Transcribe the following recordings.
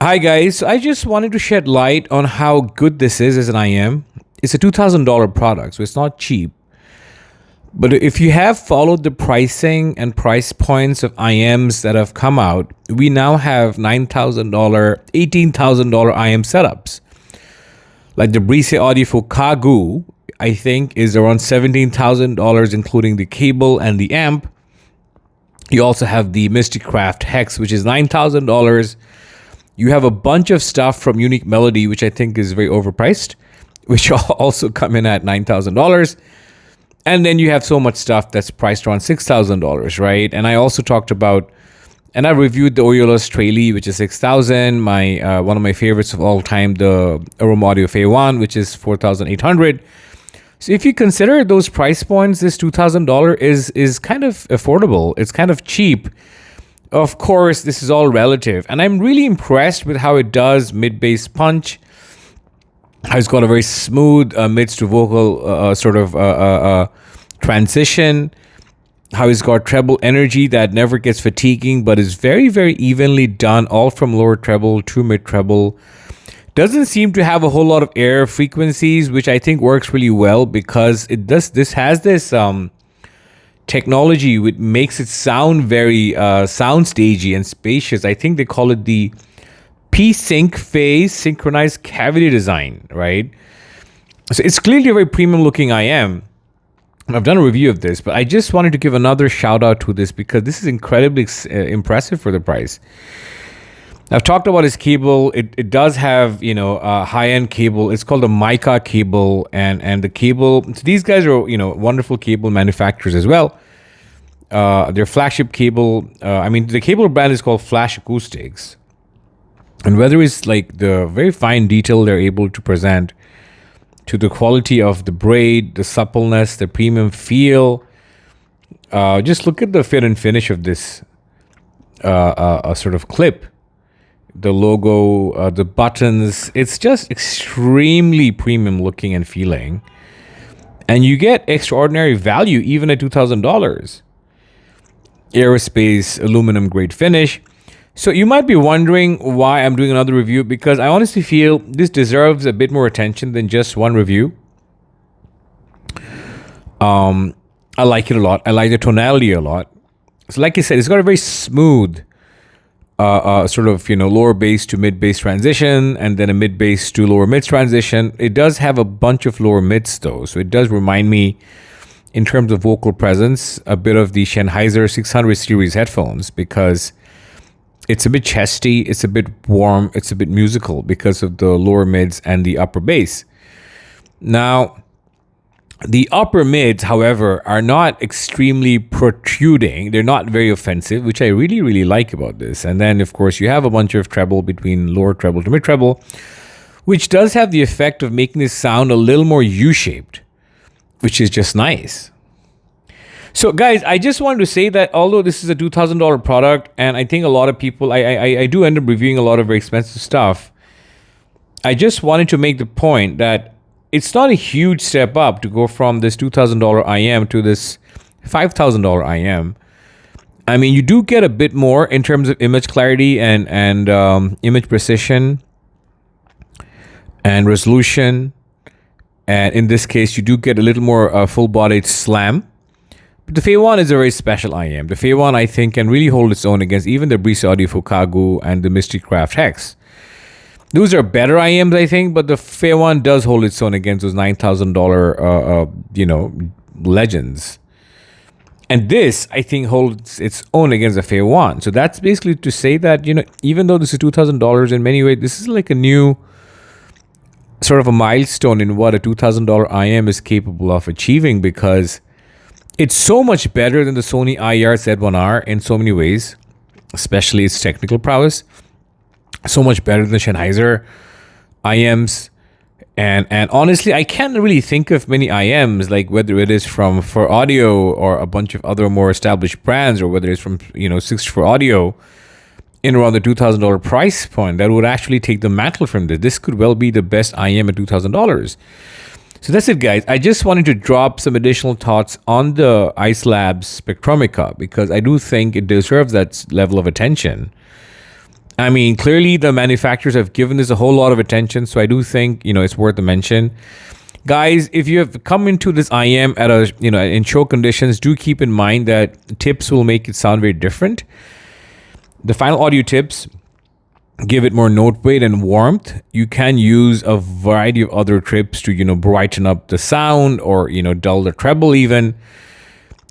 Hi guys, I just wanted to shed light on how good this is as an IM. It's a $2,000 product, so it's not cheap. But if you have followed the pricing and price points of IMs that have come out, we now have $9,000, $18,000 IM setups. Like the Brise Audiophile Kagu, I think, is around $17,000, including the cable and the amp. You also have the Mysticraft Hex, which is $9,000. You have a bunch of stuff from Unique Melody, which I think is very overpriced, which also come in at $9,000. And then you have so much stuff that's priced around $6,000, right? And I also talked about, and I reviewed the Oriola's Straley, which is $6,000. My one of my favorites of all time, the Aroma Audio F1, which is $4,800. So if you consider those price points, this $2,000 is kind of affordable. It's kind of cheap. Of course, this is all relative, and I'm really impressed with how it does mid-bass punch. How it's got a very smooth mids to vocal transition. How it's got treble energy that never gets fatiguing, but is very, very evenly done, all from lower treble to mid treble. Doesn't seem to have a whole lot of air frequencies, which I think works really well because it does. This has this technology which makes it sound very soundstagey and spacious. I think they call it the P-Sync phase synchronized cavity design, right? So it's clearly a very premium looking IM. I've done a review of this, but I just wanted to give another shout out to this because this is incredibly impressive for the price. I've talked about his cable. It does have, a high-end cable. It's called a mica cable, and the cable. So these guys are, wonderful cable manufacturers as well. Their flagship cable. The cable brand is called Flash Acoustics, and whether it's like the very fine detail they're able to present, to the quality of the braid, the suppleness, the premium feel. Just look at the fit and finish of this sort of clip. The logo, the buttons, it's just extremely premium looking and feeling. And you get extraordinary value even at $2,000. Aerospace aluminum grade finish. So you might be wondering why I'm doing another review, because I honestly feel this deserves a bit more attention than just one review. I like it a lot. I like the tonality a lot. So like I said, it's got a very smooth lower bass to mid bass transition, and then a mid bass to lower mids transition. It does have a bunch of lower mids though, so it does remind me, in terms of vocal presence, a bit of the Sennheiser 600 series headphones, because it's a bit chesty, it's a bit warm, it's a bit musical because of the lower mids and the upper bass. Now, the upper mids, however, are not extremely protruding. They're not very offensive, which I really, really like about this. And then, of course, you have a bunch of treble between lower treble to mid treble, which does have the effect of making this sound a little more U-shaped, which is just nice. So, guys, I just wanted to say that although this is a $2,000 product, and I think a lot of people, I do end up reviewing a lot of very expensive stuff, I just wanted to make the point that it's not a huge step up to go from this $2,000 IM to this $5,000 IM. I mean, you do get a bit more in terms of image clarity and image precision and resolution. And in this case, you do get a little more full-bodied slam. But the F1 is a very special IM. The F1, I think, can really hold its own against even the Brise Audiophile Kagu and the Mysticraft Hex. Those are better IMs, I think, but the F1 does hold its own against those $9,000, legends. And this, I think, holds its own against the F1. So that's basically to say that, even though this is $2,000, in many ways, this is like a new sort of a milestone in what a $2,000 IM is capable of achieving, because it's so much better than the Sony IR Z1R in so many ways, especially its technical prowess. So much better than Sennheiser IMs, and honestly, I can't really think of many IMs, like whether it is from For Audio or a bunch of other more established brands, or whether it's from 64 Audio, in around the $2,000 price point, that would actually take the mantle from this. This could well be the best IM at $2,000. So that's it, guys. I just wanted to drop some additional thoughts on the Ice Labs Spectrumica, because I do think it deserves that level of attention. I mean, clearly the manufacturers have given this a whole lot of attention, so I do think, it's worth a mention. Guys, if you have come into this IEM at a, in show conditions, do keep in mind that tips will make it sound very different. The final audio tips give it more note weight and warmth. You can use a variety of other trips to, brighten up the sound or, dull the treble even.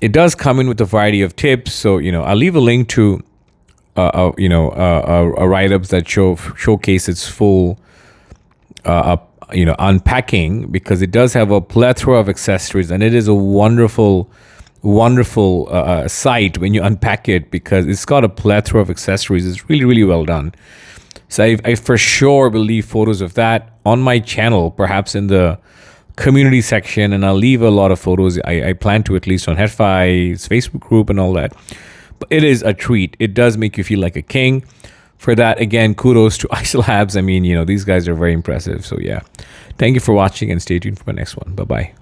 It does come in with a variety of tips. So, I'll leave a link to, a write-ups that showcase its full, unpacking, because it does have a plethora of accessories, and it is a wonderful site when you unpack it, because it's got a plethora of accessories. It's really, really well done. So I for sure will leave photos of that on my channel, perhaps in the community section, and I'll leave a lot of photos. I plan to, at least on HeadFi's Facebook group and all that. But it is a treat. It does make you feel like a king. For that, again, kudos to Ice Labs. I mean, these guys are very impressive. So yeah, thank you for watching, and stay tuned for my next one. Bye-bye.